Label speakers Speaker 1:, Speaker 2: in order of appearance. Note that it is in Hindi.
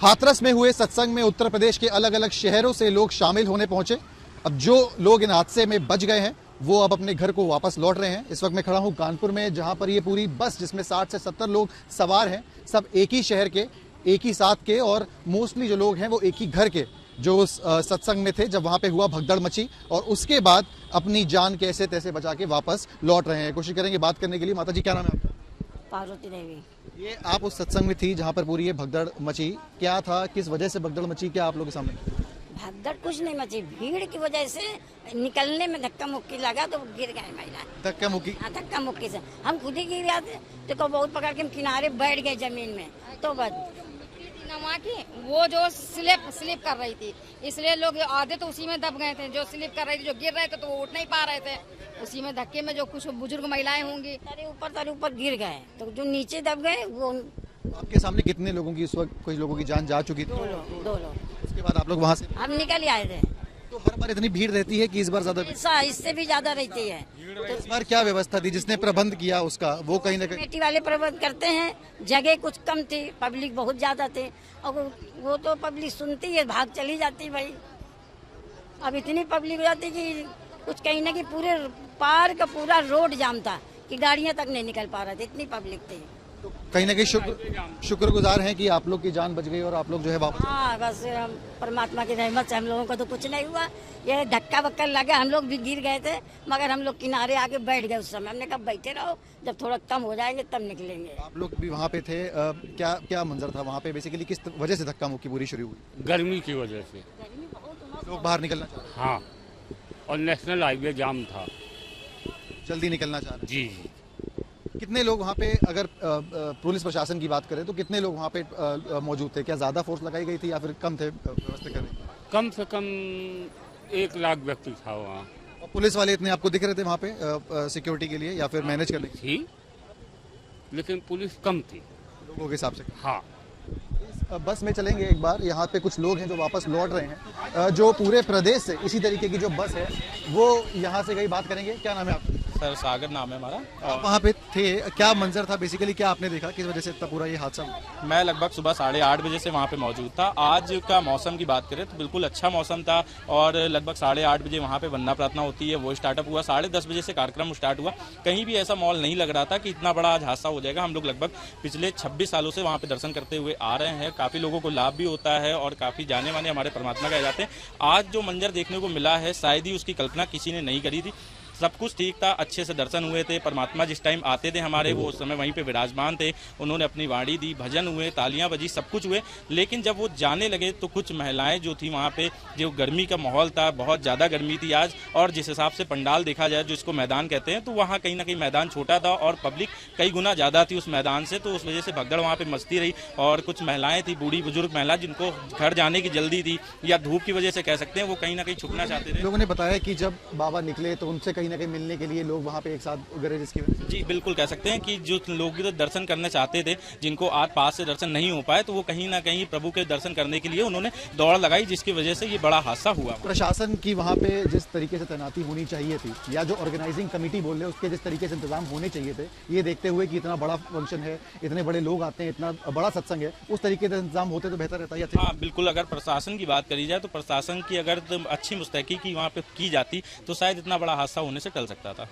Speaker 1: हाथरस में हुए सत्संग में उत्तर प्रदेश के अलग अलग शहरों से लोग शामिल होने पहुंचे। अब जो लोग इन हादसे में बच गए हैं वो अब अपने घर को वापस लौट रहे हैं। इस वक्त मैं खड़ा हूं कानपुर में, जहां पर ये पूरी बस जिसमें 60 से 70 लोग सवार हैं, सब एक ही शहर के, एक ही साथ के, और मोस्टली जो लोग हैं वो एक ही घर के, जो उस सत्संग में थे जब वहां पे हुआ भगदड़ मची, और उसके बाद अपनी जान कैसे तैसे बचा के वापस लौट रहे हैं। कोशिश करेंगे बात करने के लिए। माता जी, क्या नाम है आपका?
Speaker 2: पार्वती देवी।
Speaker 1: ये आप उस सत्संग में थी जहां पर पूरी ये भगदड़ मची, क्या था, किस वजह से भगदड़ मची, क्या आप लोगों के सामने?
Speaker 2: भगदड़ कुछ नहीं मची, भीड़ की वजह से निकलने में धक्का मुक्की लगा तो गिर गए महिला।
Speaker 1: धक्का मुक्की?
Speaker 2: हाँ, धक्का मुक्की से हम खुद ही गिर गए थे, देखो बहुत पकड़ के हम किनारे बैठ गए जमीन में, तो बस
Speaker 3: वहाँ की वो जो स्लिप कर रही थी, इसलिए लोग आधे तो उसी में दब गए थे। जो स्लिप कर रही थी, जो गिर रहे थे तो वो उठ नहीं पा रहे थे, उसी में धक्के में जो कुछ बुजुर्ग महिलाएं होंगी
Speaker 2: तारे ऊपर गिर गए, तो जो नीचे दब गए वो।
Speaker 1: आपके सामने कितने लोगों की इस वक्त, कुछ लोगों की जान जा चुकी थी?
Speaker 2: 2 लोग।
Speaker 1: उसके बाद आप लोग वहाँ से?
Speaker 2: हम निकल ही आए थे।
Speaker 1: तो हर बार इतनी भीड़ रहती है कि इस बार ज्यादा?
Speaker 2: इससे भी ज्यादा रहती है।
Speaker 1: तो इस बार क्या व्यवस्था थी? जिसने प्रबंध किया उसका, वो कहीं ना कहीं
Speaker 2: कमेटी वाले प्रबंध करते हैं। जगह कुछ कम थी, पब्लिक बहुत ज्यादा थे, और वो तो पब्लिक सुनती है, भाग चली जाती भाई। अब इतनी पब्लिक हो जाती कि कुछ कहीं ना कहीं पूरे पार का पूरा रोड जाम था कि गाड़ियां तक नहीं निकल पा रहे थे, इतनी पब्लिक थी।
Speaker 1: तो कहीं ना कहीं शुक्रगुजार हैं कि आप लोग की जान बच गई और आप लोग जो है वापस।
Speaker 2: हाँ, बस हम परमात्मा की रहमत से हम लोगों को तो कुछ नहीं हुआ। ये धक्का वक्का लगा, हम लोग भी गिर गए थे, मगर हम लोग किनारे आके बैठ गए। उस समय हमने कहा बैठे रहो, जब थोड़ा कम हो जाएंगे तब निकलेंगे।
Speaker 1: आप लोग भी वहाँ पे थे, क्या क्या मंजर था वहाँ पे? बेसिकली किस वजह से धक्का मुक्की पूरी शुरू हुई?
Speaker 4: गर्मी की वजह से।
Speaker 1: लोग बाहर निकलना चाह रहे?
Speaker 4: हाँ, और नेशनल हाईवे जाम था,
Speaker 1: जल्दी निकलना चाह रहे?
Speaker 4: जी।
Speaker 1: कितने लोग वहाँ पे, अगर पुलिस प्रशासन की बात करें तो कितने लोग वहाँ पे मौजूद थे? क्या ज्यादा फोर्स लगाई गई थी या फिर कम थे व्यवस्था करने?
Speaker 4: कम से कम 1 लाख व्यक्ति था वहाँ।
Speaker 1: और पुलिस वाले इतने आपको दिख रहे थे वहाँ पे सिक्योरिटी के लिए या फिर मैनेज करने के
Speaker 4: थी, लेकिन पुलिस कम थी
Speaker 1: लोगों के हिसाब से?
Speaker 4: हाँ।
Speaker 1: बस में चलेंगे एक बार। यहाँ पे कुछ लोग हैं जो वापस लौट रहे हैं, जो पूरे प्रदेश से इसी तरीके की जो बस है वो यहाँ से गई। बात करेंगे। क्या नाम है आपका?
Speaker 5: सर सागर नाम है हमारा।
Speaker 1: आप वहाँ पे थे, क्या मंजर था? बेसिकली क्या आपने देखा, किस वजह से इतना पूरा ये हादसा हुआ?
Speaker 5: मैं लगभग सुबह 8:30 बजे से वहाँ पे मौजूद था। आज का मौसम की बात करें तो बिल्कुल अच्छा मौसम था, और लगभग 8:30 बजे वहाँ पे वंदना प्रार्थना होती है, वो स्टार्टअप हुआ। 10:30 बजे से कार्यक्रम स्टार्ट हुआ। कहीं भी ऐसा माहौल नहीं लग रहा था कि इतना बड़ा आज हादसा हो जाएगा। हम लोग लगभग पिछले 26 सालों से वहाँ पे दर्शन करते हुए आ रहे हैं। काफ़ी लोगों को लाभ भी होता है और काफ़ी जाने माने हमारे परमात्मा कहे जाते हैं। आज जो मंजर देखने को मिला है, शायद ही उसकी कल्पना किसी ने नहीं करी थी। सब कुछ ठीक था, अच्छे से दर्शन हुए थे। परमात्मा जिस टाइम आते थे हमारे, वो उस समय वहीं पे विराजमान थे। उन्होंने अपनी वाणी दी, भजन हुए, तालियां बजी, सब कुछ हुए। लेकिन जब वो जाने लगे तो कुछ महिलाएं जो थी वहाँ पे, जो गर्मी का माहौल था, बहुत ज़्यादा गर्मी थी आज, और जिस हिसाब से पंडाल देखा जाए, जिसको मैदान कहते हैं, तो वहाँ कहीं ना कहीं मैदान छोटा था और पब्लिक कई गुना ज़्यादा थी उस मैदान से, तो उस वजह से भगदड़ वहाँ पर मचती रही। और कुछ महिलाएं थी, बूढ़ी बुजुर्ग महिला, जिनको घर जाने की जल्दी थी या धूप की वजह से कह सकते हैं, वो कहीं ना कहीं छुपना चाहते थे।
Speaker 1: लोगों ने बताया कि जब बाबा निकले तो उनसे कहीं ना कहीं मिलने के लिए लोग वहाँ पे एक साथ गए, जिसकी वजह से।
Speaker 5: जी बिल्कुल कह सकते हैं कि जो लोग भी तो दर्शन करने चाहते थे, जिनको आज पास से दर्शन नहीं हो पाए, तो वो कहीं ना कहीं प्रभु के दर्शन करने के लिए उन्होंने दौड़ लगाई, जिसकी वजह से ये बड़ा हादसा हुआ।
Speaker 1: प्रशासन की वहाँ पे जिस तरीके से तैनाती होनी चाहिए थी, या जो ऑर्गेनाइजिंग कमेटी बोल रहे उसके जिस तरीके से इंतजाम होने चाहिए थे, ये देखते हुए कि इतना बड़ा फंक्शन है, इतने बड़े लोग आते हैं, इतना बड़ा सत्संग है, उस तरीके से इंतजाम होते तो बेहतर रहता है।
Speaker 5: हाँ बिल्कुल, अगर प्रशासन की बात करी जाए तो प्रशासन की अगर अच्छी मुस्तैदी की वहाँ पे की जाती तो शायद इतना बड़ा हादसा होने से टल सकता था।